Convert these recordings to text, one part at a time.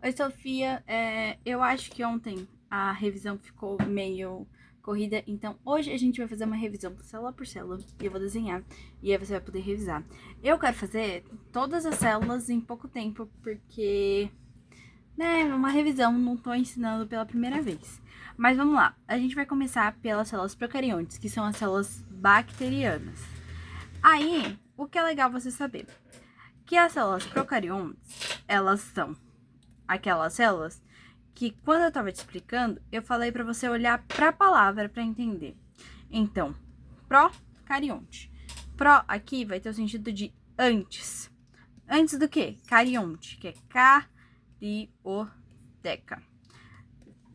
Oi, Sofia. Eu acho que ontem a revisão ficou meio corrida, então hoje a gente vai fazer uma revisão célula por célula e eu vou desenhar e aí você vai poder revisar. Eu quero fazer todas as células em pouco tempo porque, né, uma revisão, não tô ensinando pela primeira vez. Mas vamos lá, a gente vai começar pelas células procariontes, que são as células bacterianas. Aí, o que é legal você saber? Que as células procariontes, elas são aquelas células que, quando eu tava te explicando, eu falei para você olhar para a palavra para entender. Então, procarionte. Pro aqui vai ter o sentido de antes. Antes do que? Carionte, que é carioteca.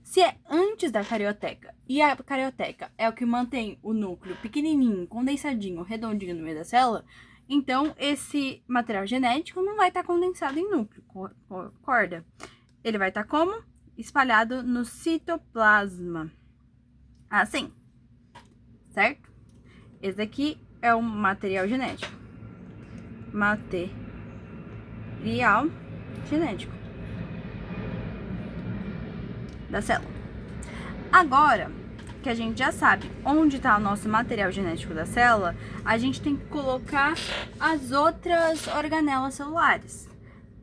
Se é antes da carioteca, e a carioteca é o que mantém o núcleo pequenininho, condensadinho, redondinho no meio da célula, então esse material genético não vai estar condensado em núcleo, concorda? Ele vai estar como? Espalhado no citoplasma. Assim, certo? Esse daqui é o material genético. Material genético da célula. Agora que a gente já sabe onde está o nosso material genético da célula, a gente tem que colocar as outras organelas celulares.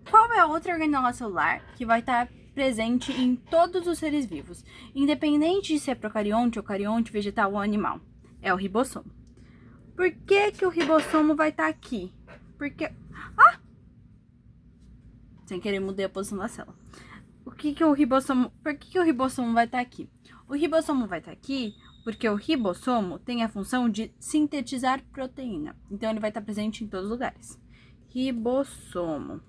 Qual é a outra organela celular que vai estar presente em todos os seres vivos, independente de se é procarionte, eucarionte, vegetal ou animal? É o ribossomo. Por que que o ribossomo vai estar aqui? Porque... Sem querer mudei a posição da célula. Por que que o ribossomo vai estar aqui? O ribossomo vai estar aqui porque o ribossomo tem a função de sintetizar proteína. Então, ele vai estar presente em todos os lugares. Ribossomo.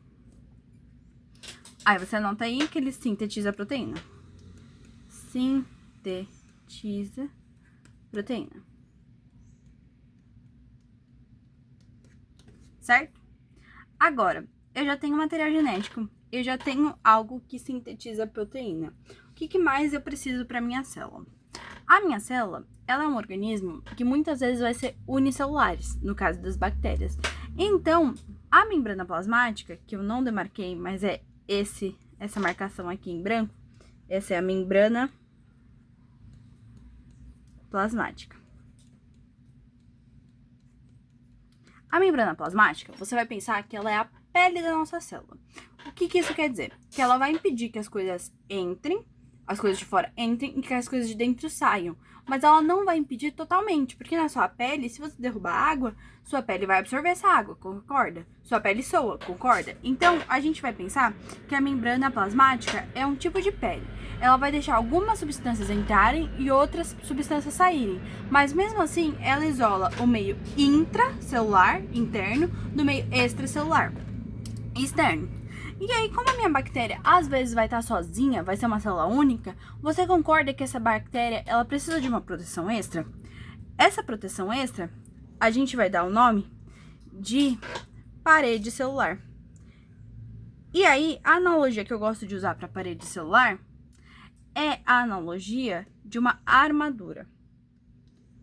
Aí, você anota aí que ele sintetiza proteína. Sintetiza proteína. Certo? Agora, eu já tenho material genético. Eu já tenho algo que sintetiza proteína. O que mais eu preciso para minha célula? A minha célula, ela é um organismo que muitas vezes vai ser unicelulares, no caso das bactérias. Então, a membrana plasmática, que eu não demarquei, mas é essa marcação aqui em branco, essa é a membrana plasmática. A membrana plasmática, você vai pensar que ela é a pele da nossa célula. O que isso quer dizer? Que ela vai impedir que as coisas entrem, as coisas de fora entrem e que as coisas de dentro saiam. Mas ela não vai impedir totalmente, porque na sua pele, se você derrubar água, sua pele vai absorver essa água, concorda? Sua pele soa, concorda? Então, a gente vai pensar que a membrana plasmática é um tipo de pele. Ela vai deixar algumas substâncias entrarem e outras substâncias saírem. Mas mesmo assim, ela isola o meio intracelular, interno, do meio extracelular, externo. E aí, como a minha bactéria às vezes vai estar sozinha, vai ser uma célula única, você concorda que essa bactéria ela precisa de uma proteção extra? Essa proteção extra, a gente vai dar o nome de parede celular. E aí, a analogia que eu gosto de usar para parede celular é a analogia de uma armadura.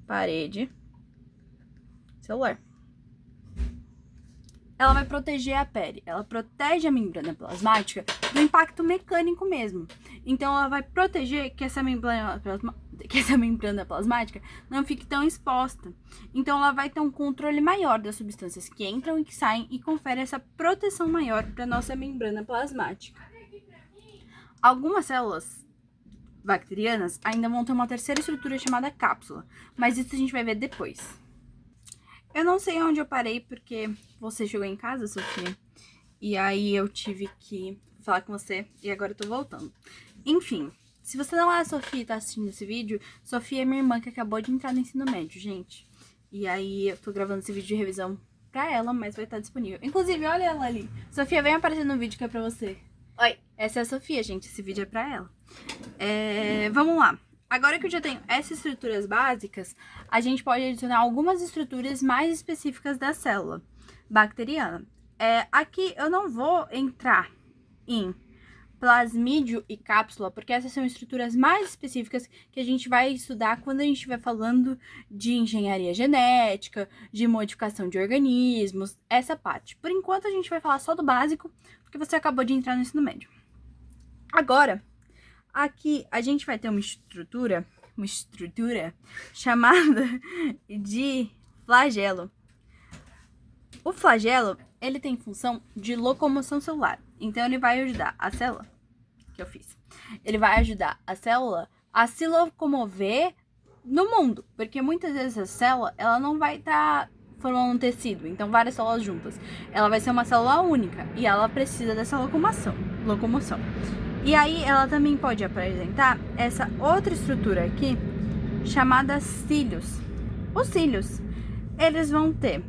Parede celular. Ela vai proteger a pele, ela protege a membrana plasmática do impacto mecânico mesmo. Então, ela vai proteger que essa membrana plasmática não fique tão exposta. Então, ela vai ter um controle maior das substâncias que entram e que saem e confere essa proteção maior para nossa membrana plasmática. Algumas células bacterianas ainda vão ter uma terceira estrutura chamada cápsula, mas isso a gente vai ver depois. Eu não sei onde eu parei porque você chegou em casa, Sofia, e aí eu tive que falar com você e agora eu tô voltando. Enfim, se você não é a Sofia e tá assistindo esse vídeo, Sofia é minha irmã que acabou de entrar no ensino médio, gente. E aí eu tô gravando esse vídeo de revisão pra ela, mas vai estar disponível. Inclusive, olha ela ali. Sofia, vem aparecer no vídeo que é pra você. Oi, essa é a Sofia, gente, esse vídeo é pra ela. Vamos lá. Agora que eu já tenho essas estruturas básicas, a gente pode adicionar algumas estruturas mais específicas da célula bacteriana. Aqui eu não vou entrar em plasmídio e cápsula, porque essas são estruturas mais específicas que a gente vai estudar quando a gente estiver falando de engenharia genética, de modificação de organismos, essa parte. Por enquanto, a gente vai falar só do básico, porque você acabou de entrar no ensino médio. Agora, aqui a gente vai ter uma estrutura chamada de flagelo. O flagelo, ele tem função de locomoção celular. Então, ele vai ajudar a célula, que eu fiz, ele vai ajudar a célula a se locomover no mundo. Porque muitas vezes a célula, ela não vai estar formando um tecido, então várias células juntas. Ela vai ser uma célula única e ela precisa dessa locomoção. E aí, ela também pode apresentar essa outra estrutura aqui, chamada cílios. Os cílios, eles vão ter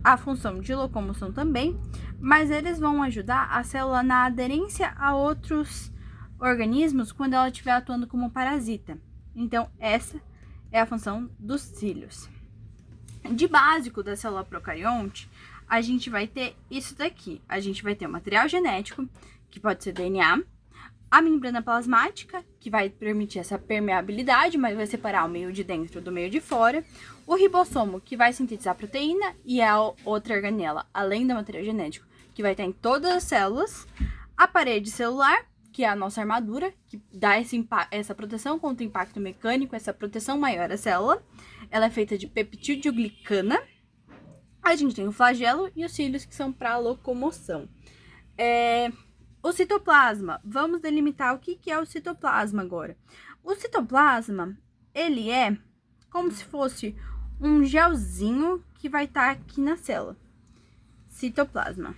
a função de locomoção também, mas eles vão ajudar a célula na aderência a outros organismos quando ela estiver atuando como parasita. Então, essa é a função dos cílios. De básico da célula procarionte, a gente vai ter isso daqui. A gente vai ter o material genético, que pode ser DNA, a membrana plasmática, que vai permitir essa permeabilidade, mas vai separar o meio de dentro do meio de fora. O ribossomo, que vai sintetizar a proteína, e a outra organela, além do material genético, que vai estar em todas as células. A parede celular, que é a nossa armadura, que dá essa proteção contra o impacto mecânico, essa proteção maior à célula. Ela é feita de peptidoglicana. A gente tem o flagelo e os cílios, que são para locomoção. O citoplasma, vamos delimitar o que é o citoplasma agora. O citoplasma, ele é como se fosse um gelzinho que vai estar aqui na célula. Citoplasma.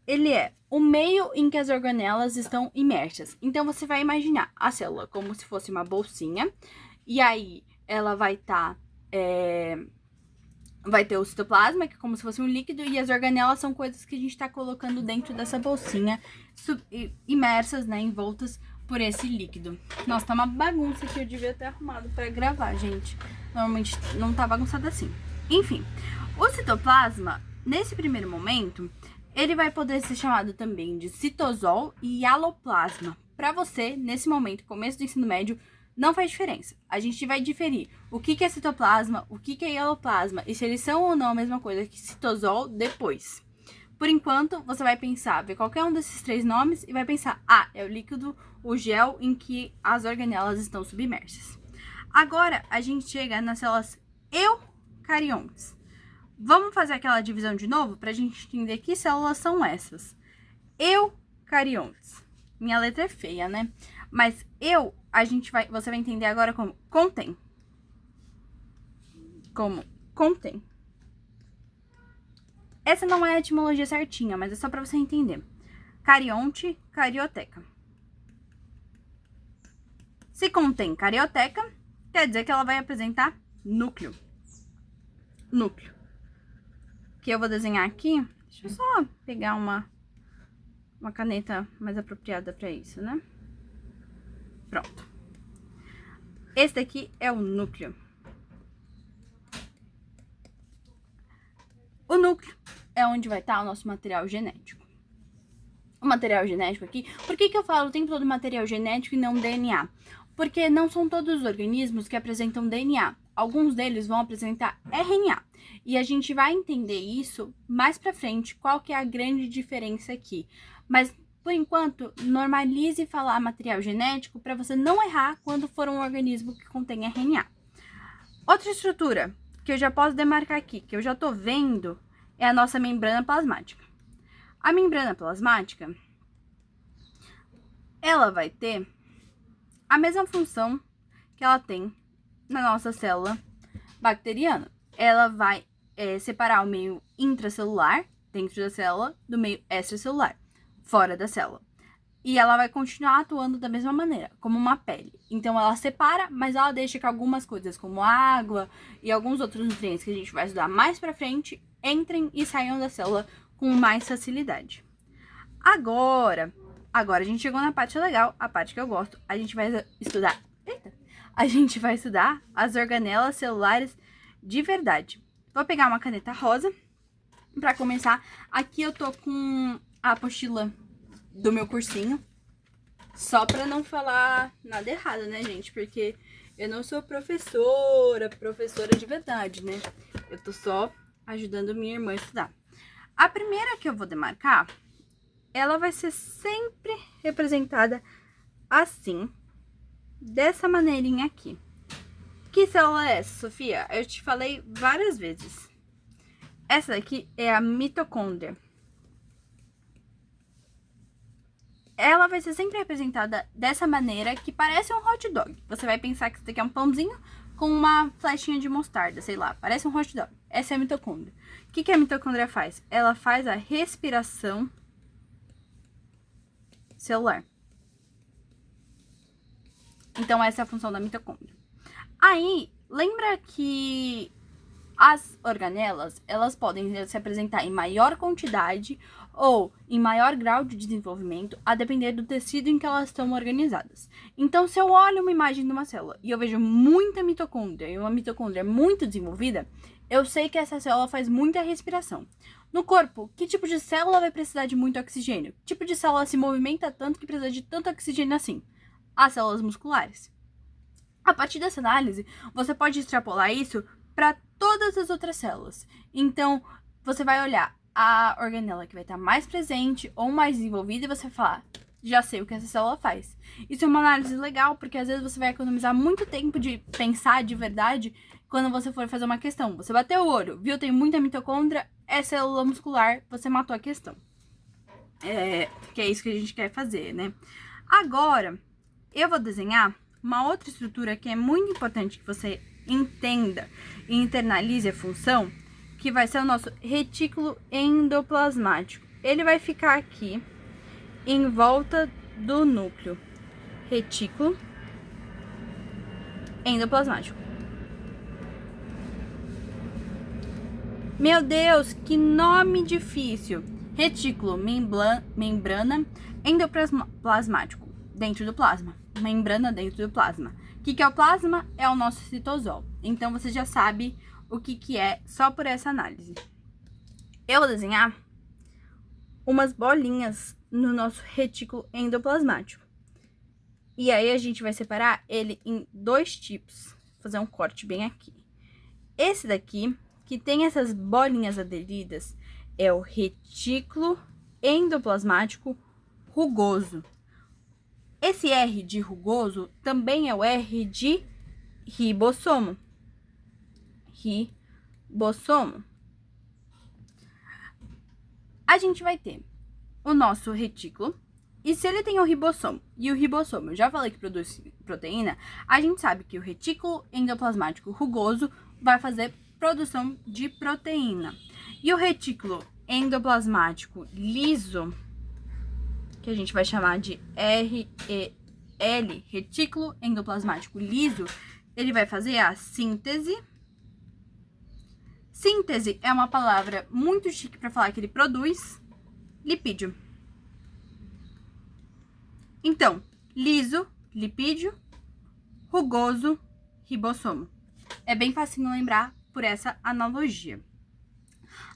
Ele é o meio em que as organelas estão imersas. Então, você vai imaginar a célula como se fosse uma bolsinha. E aí, ela vai estar... vai ter o citoplasma, que é como se fosse um líquido, e as organelas são coisas que a gente está colocando dentro dessa bolsinha, imersas, né, envoltas por esse líquido. Nossa, tá uma bagunça que eu devia ter arrumado para gravar, gente. Normalmente não tá bagunçado assim. Enfim, o citoplasma, nesse primeiro momento, ele vai poder ser chamado também de citosol e hialoplasma. Para você, nesse momento, começo do ensino médio, não faz diferença. A gente vai diferir o que é citoplasma, o que é hialoplasma e se eles são ou não a mesma coisa que citosol depois. Por enquanto, você vai pensar, ver qualquer um desses três nomes e vai pensar, é o líquido, o gel em que as organelas estão submersas. Agora, a gente chega nas células eucariontes. Vamos fazer aquela divisão de novo para a gente entender que células são essas. Eucariontes. Minha letra é feia, né? Mas você vai entender agora como contém. Essa não é a etimologia certinha, mas é só para você entender. Carionte, carioteca. Se contém carioteca, quer dizer que ela vai apresentar núcleo. Que eu vou desenhar aqui. Deixa eu só pegar uma caneta mais apropriada para isso, né? Pronto. Esse daqui é o núcleo. O núcleo é onde vai estar o nosso material genético. O material genético aqui... Por que eu falo o tempo todo material genético e não DNA? Porque não são todos os organismos que apresentam DNA. Alguns deles vão apresentar RNA. E a gente vai entender isso mais pra frente, qual que é a grande diferença aqui. Mas, por enquanto, normalize falar material genético para você não errar quando for um organismo que contém RNA. Outra estrutura que eu já posso demarcar aqui, que eu já tô vendo, é a nossa membrana plasmática. A membrana plasmática, ela vai ter a mesma função que ela tem na nossa célula bacteriana. Ela vai separar o meio intracelular, dentro da célula, do meio extracelular, fora da célula. E ela vai continuar atuando da mesma maneira, como uma pele. Então, ela separa, mas ela deixa que algumas coisas, como água e alguns outros nutrientes que a gente vai estudar mais pra frente, entrem e saiam da célula com mais facilidade. Agora a gente chegou na parte legal, a parte que eu gosto. A gente vai estudar... A gente vai estudar as organelas celulares de verdade. Vou pegar uma caneta rosa pra começar. Aqui eu tô com a apostila do meu cursinho. Só pra não falar nada errado, né, gente? Porque eu não sou professora de verdade, né? Eu tô só ajudando minha irmã a estudar. A primeira que eu vou demarcar ela vai ser sempre representada assim, dessa maneirinha aqui. Que célula é essa, Sofia? Eu te falei várias vezes. Essa daqui é a mitocôndria. Ela vai ser sempre representada dessa maneira, que parece um hot dog. Você vai pensar que isso daqui é um pãozinho com uma flechinha de mostarda, sei lá, parece um hot dog. Essa é a mitocôndria. O que a mitocôndria faz? Ela faz a respiração celular. Então, essa é a função da mitocôndria. Aí, lembra que as organelas, elas podem se apresentar em maior quantidade ou em maior grau de desenvolvimento, a depender do tecido em que elas estão organizadas. Então, se eu olho uma imagem de uma célula e eu vejo muita mitocôndria e uma mitocôndria muito desenvolvida, eu sei que essa célula faz muita respiração. No corpo, que tipo de célula vai precisar de muito oxigênio? Que tipo de célula se movimenta tanto que precisa de tanto oxigênio assim? As células musculares. A partir dessa análise, você pode extrapolar isso para todas as outras células. Então, você vai olhar a organela que vai estar mais presente ou mais desenvolvida e você vai falar, já sei o que essa célula faz. Isso é uma análise legal, porque às vezes você vai economizar muito tempo de pensar de verdade quando você for fazer uma questão. Você bateu o olho, viu, tem muita mitocôndria, é célula muscular, você matou a questão. Que é isso que a gente quer fazer, né? Agora, eu vou desenhar uma outra estrutura que é muito importante que você entenda e internalize a função, que vai ser o nosso retículo endoplasmático. Ele vai ficar aqui em volta do núcleo. Retículo endoplasmático. Meu Deus, que nome difícil! Retículo, membrana endoplasmático, dentro do plasma. Membrana dentro do plasma. O que é o plasma? É o nosso citosol. Então, você já sabe o que é só por essa análise. Eu vou desenhar umas bolinhas no nosso retículo endoplasmático. E aí, a gente vai separar ele em dois tipos. Vou fazer um corte bem aqui. Esse daqui, que tem essas bolinhas aderidas, é o retículo endoplasmático rugoso. Esse R de rugoso também é o R de ribossomo. Ribossomo. A gente vai ter o nosso retículo. E se ele tem o ribossomo, e o ribossomo, eu já falei que produz proteína, a gente sabe que o retículo endoplasmático rugoso vai fazer produção de proteína. E o retículo endoplasmático liso, que a gente vai chamar de REL, retículo endoplasmático liso, ele vai fazer a síntese. Síntese é uma palavra muito chique para falar que ele produz lipídio. Então, liso, lipídio, rugoso, ribossomo. É bem facinho lembrar por essa analogia.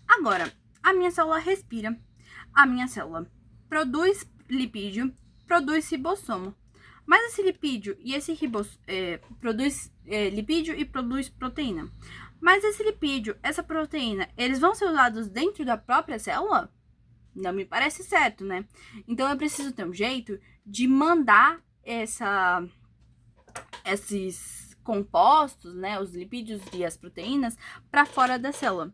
Agora, a minha célula respira, a minha célula produz lipídio, produz ribossomo. Mas esse lipídio e esse produz lipídio e produz proteína. Mas esse lipídio, essa proteína, eles vão ser usados dentro da própria célula? Não me parece certo, né? Então, eu preciso ter um jeito de mandar esses compostos, né, os lipídios e as proteínas, para fora da célula.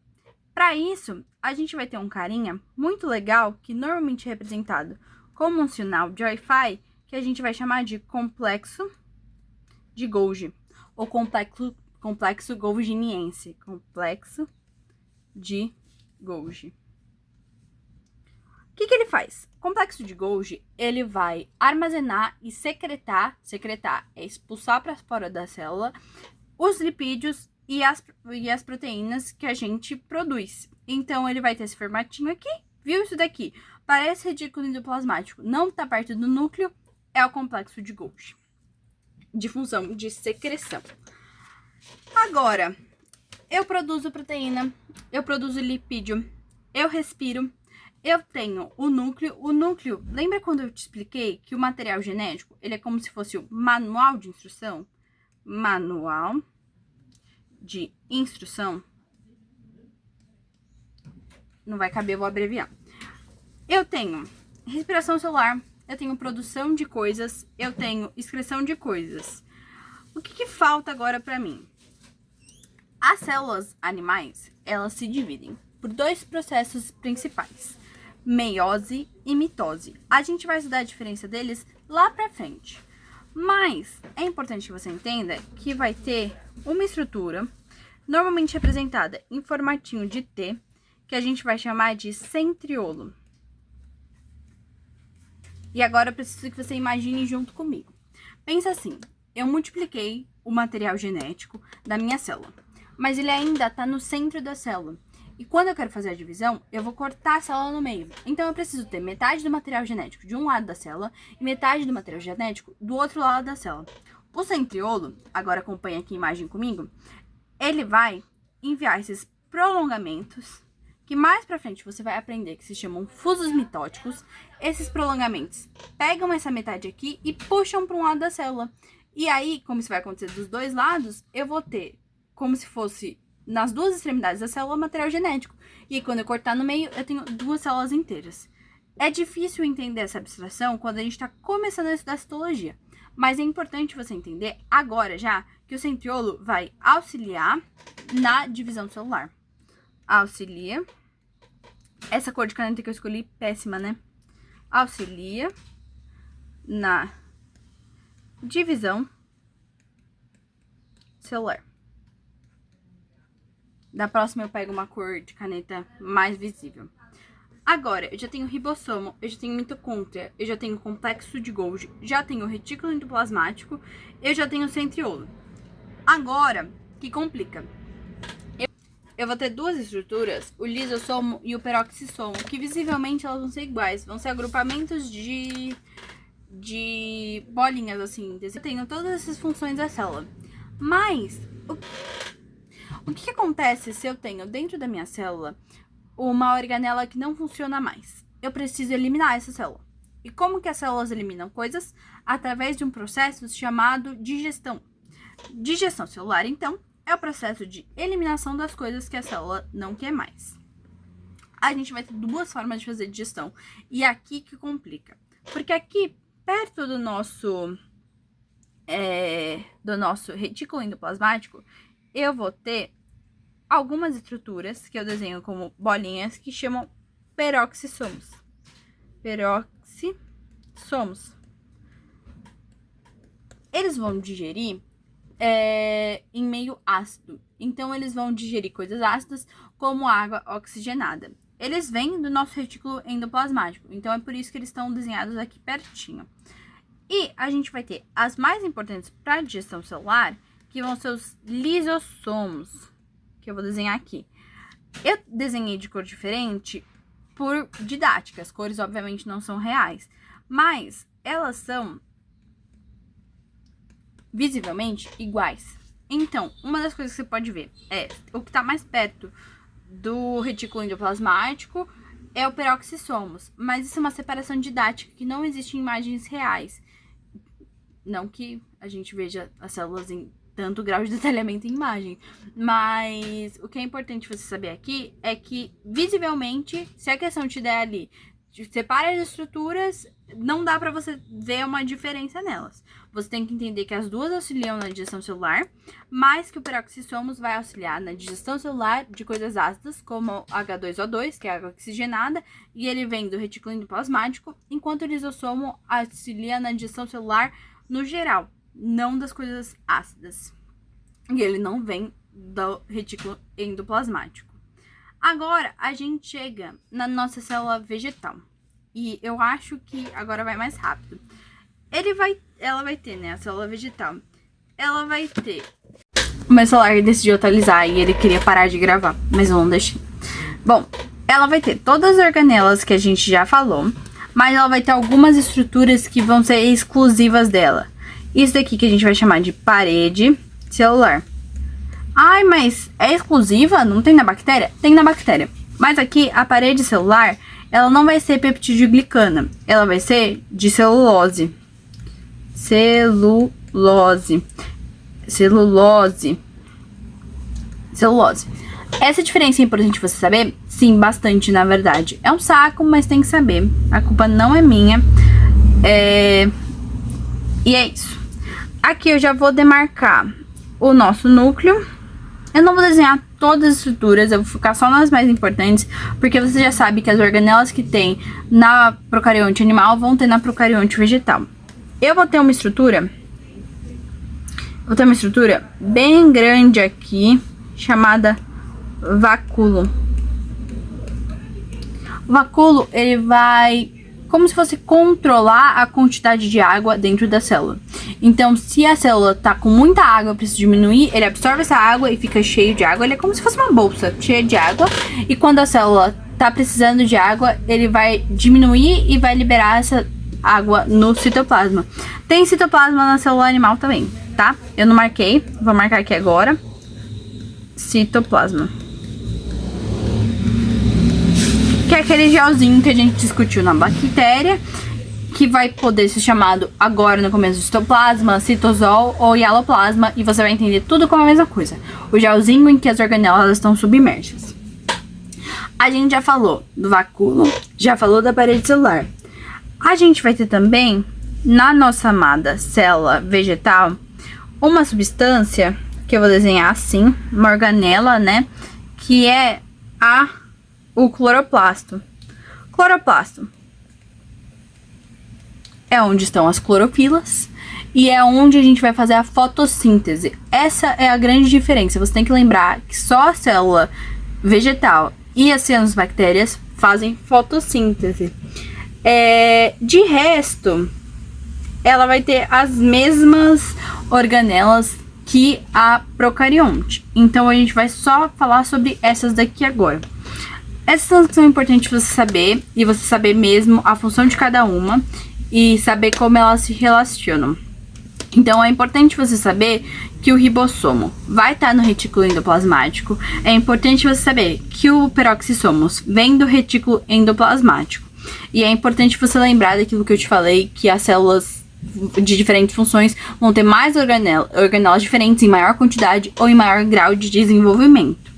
Para isso, a gente vai ter um carinha muito legal, que normalmente é representado como um sinal de Wi-Fi, que a gente vai chamar de complexo de Golgi, ou complexo golginiense. Complexo de Golgi. O que ele faz? O complexo de Golgi, ele vai armazenar e secretar é expulsar para fora da célula, os lipídios e as proteínas que a gente produz. Então, ele vai ter esse formatinho aqui, viu isso daqui? Parece retículo endoplasmático, não está perto do núcleo, é o complexo de Golgi, de função de secreção. Agora, eu produzo proteína, eu produzo lipídio, eu respiro, eu tenho o núcleo. O núcleo, lembra quando eu te expliquei que o material genético, ele é como se fosse o manual de instrução? Manual de instrução. Não vai caber, eu vou abreviar. Eu tenho respiração celular, eu tenho produção de coisas, eu tenho excreção de coisas. O que falta agora pra mim? As células animais, elas se dividem por dois processos principais, meiose e mitose. A gente vai estudar a diferença deles lá pra frente. Mas é importante que você entenda que vai ter uma estrutura, normalmente representada em formatinho de T, que a gente vai chamar de centriolo. E agora eu preciso que você imagine junto comigo. Pensa assim, eu multipliquei o material genético da minha célula, mas ele ainda está no centro da célula. E quando eu quero fazer a divisão, eu vou cortar a célula no meio. Então eu preciso ter metade do material genético de um lado da célula e metade do material genético do outro lado da célula. O centriolo, agora acompanha aqui a imagem comigo, ele vai enviar esses prolongamentos, que mais pra frente você vai aprender que se chamam fusos mitóticos. Esses prolongamentos pegam essa metade aqui e puxam para um lado da célula. E aí, como isso vai acontecer dos dois lados, eu vou ter como se fosse nas duas extremidades da célula material genético. E aí, quando eu cortar no meio, eu tenho duas células inteiras. É difícil entender essa abstração quando a gente está começando a estudar citologia. Mas é importante você entender agora já que o centriolo vai auxiliar na divisão celular. Auxilia. Essa cor de caneta que eu escolhi, péssima, né? Auxilia na divisão celular. Da próxima eu pego uma cor de caneta mais visível. Agora, eu já tenho ribossomo, eu já tenho mitocôndria, eu já tenho complexo de Golgi, já tenho retículo endoplasmático, eu já tenho centriolo. Agora, que complica? Eu vou ter duas estruturas, o lisossomo e o peroxissomo, que visivelmente elas vão ser iguais, vão ser agrupamentos de bolinhas, assim. Eu tenho todas essas funções da célula. Mas, o que acontece se eu tenho dentro da minha célula uma organela que não funciona mais? Eu preciso eliminar essa célula. E como que as células eliminam coisas? Através de um processo chamado digestão. Digestão celular, então, é o processo de eliminação das coisas que a célula não quer mais. A gente vai ter duas formas de fazer digestão. E é aqui que complica. Porque aqui, perto do nosso retículo endoplasmático, eu vou ter algumas estruturas que eu desenho como bolinhas que chamam peroxissomos. Peroxissomos. Eles vão digerir em meio ácido. Então, eles vão digerir coisas ácidas como água oxigenada. Eles vêm do nosso retículo endoplasmático. Então, é por isso que eles estão desenhados aqui pertinho. E a gente vai ter as mais importantes para a digestão celular, que vão ser os lisossomos, que eu vou desenhar aqui. Eu desenhei de cor diferente por didática. As cores, obviamente, não são reais. Mas elas são visivelmente iguais. Então, uma das coisas que você pode ver é o que está mais perto do retículo endoplasmático é o peroxissomos, mas isso é uma separação didática que não existe em imagens reais. Não que a gente veja as células em tanto grau de detalhamento em imagem, mas o que é importante você saber aqui é que visivelmente, se a questão te der ali, separa as estruturas, não dá pra você ver uma diferença nelas. Você tem que entender que as duas auxiliam na digestão celular, mas que o peroxissomos vai auxiliar na digestão celular de coisas ácidas, como H2O2, que é água oxigenada, e ele vem do retículo endoplasmático, enquanto o lisossomo auxilia na digestão celular no geral, não das coisas ácidas. E ele não vem do retículo endoplasmático. Agora, a gente chega na nossa célula vegetal. E eu acho que agora vai mais rápido. Ela vai ter, né, a célula vegetal. Ela vai ter... O meu celular decidiu atualizar e ele queria parar de gravar, mas eu não deixei. Bom, ela vai ter todas as organelas que a gente já falou, mas ela vai ter algumas estruturas que vão ser exclusivas dela. Isso daqui que a gente vai chamar de parede celular. Ai, mas é exclusiva? Não tem na bactéria? Tem na bactéria. Mas aqui, a parede celular, ela não vai ser peptidoglicana. Ela vai ser de celulose. Celulose. Essa diferença é importante você saber Sim, bastante, na verdade. É um saco, mas tem que saber. A culpa não é minha. E é isso. Aqui eu já vou demarcar o nosso núcleo. Eu não vou desenhar todas as estruturas, eu vou focar só nas mais importantes, porque você já sabe que as organelas que tem na procarionte animal vão ter na procarionte vegetal. Eu vou ter uma estrutura bem grande aqui, chamada vacúolo. O vacúolo, ele vai como se fosse controlar a quantidade de água dentro da célula. Então, se a célula tá com muita água, precisa diminuir, ele absorve essa água e fica cheio de água. Ele é como se fosse uma bolsa cheia de água. E quando a célula tá precisando de água, ele vai diminuir e vai liberar essa água no citoplasma. Tem citoplasma na célula animal também, tá? Eu não marquei, vou marcar aqui agora. Citoplasma. Que é aquele gelzinho que a gente discutiu na bactéria, que vai poder ser chamado agora no começo de citoplasma, citosol ou hialoplasma, e você vai entender tudo como a mesma coisa. O gelzinho em que as organelas estão submersas. A gente já falou do vacúolo, já falou da parede celular. A gente vai ter também, na nossa amada célula vegetal, uma substância, que eu vou desenhar assim, uma organela, né, que é o cloroplasto. Cloroplasto é onde estão as clorofilas e é onde a gente vai fazer a fotossíntese. Essa é a grande diferença. Você tem que lembrar que só a célula vegetal e as cianobactérias fazem fotossíntese. De resto, ela vai ter as mesmas organelas que a procarionte. Então, a gente vai só falar sobre essas daqui agora. Essas são importantes você saber, e você saber mesmo a função de cada uma, e saber como elas se relacionam. Então, é importante você saber que o ribossomo vai estar no retículo endoplasmático. É importante você saber que o peroxissomos vem do retículo endoplasmático. E é importante você lembrar daquilo que eu te falei, que as células de diferentes funções vão ter mais organelas diferentes em maior quantidade ou em maior grau de desenvolvimento.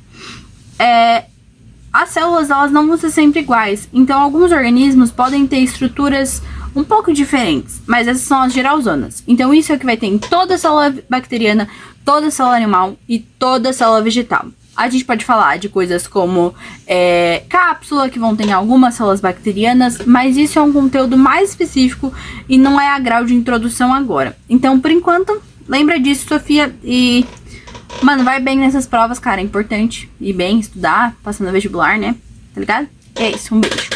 As células, elas não vão ser sempre iguais, então alguns organismos podem ter estruturas um pouco diferentes, mas essas são as geralzonas. Então isso é o que vai ter em toda a célula bacteriana, toda a célula animal e toda a célula vegetal. A gente pode falar de coisas como cápsula, que vão ter em algumas células bacterianas, mas isso é um conteúdo mais específico e não é a grau de introdução agora. Então, por enquanto, lembra disso, Sofia, e... Mano, vai bem nessas provas, cara, é importante ir bem, estudar, passando no vestibular, né? Tá ligado? É isso, um beijo.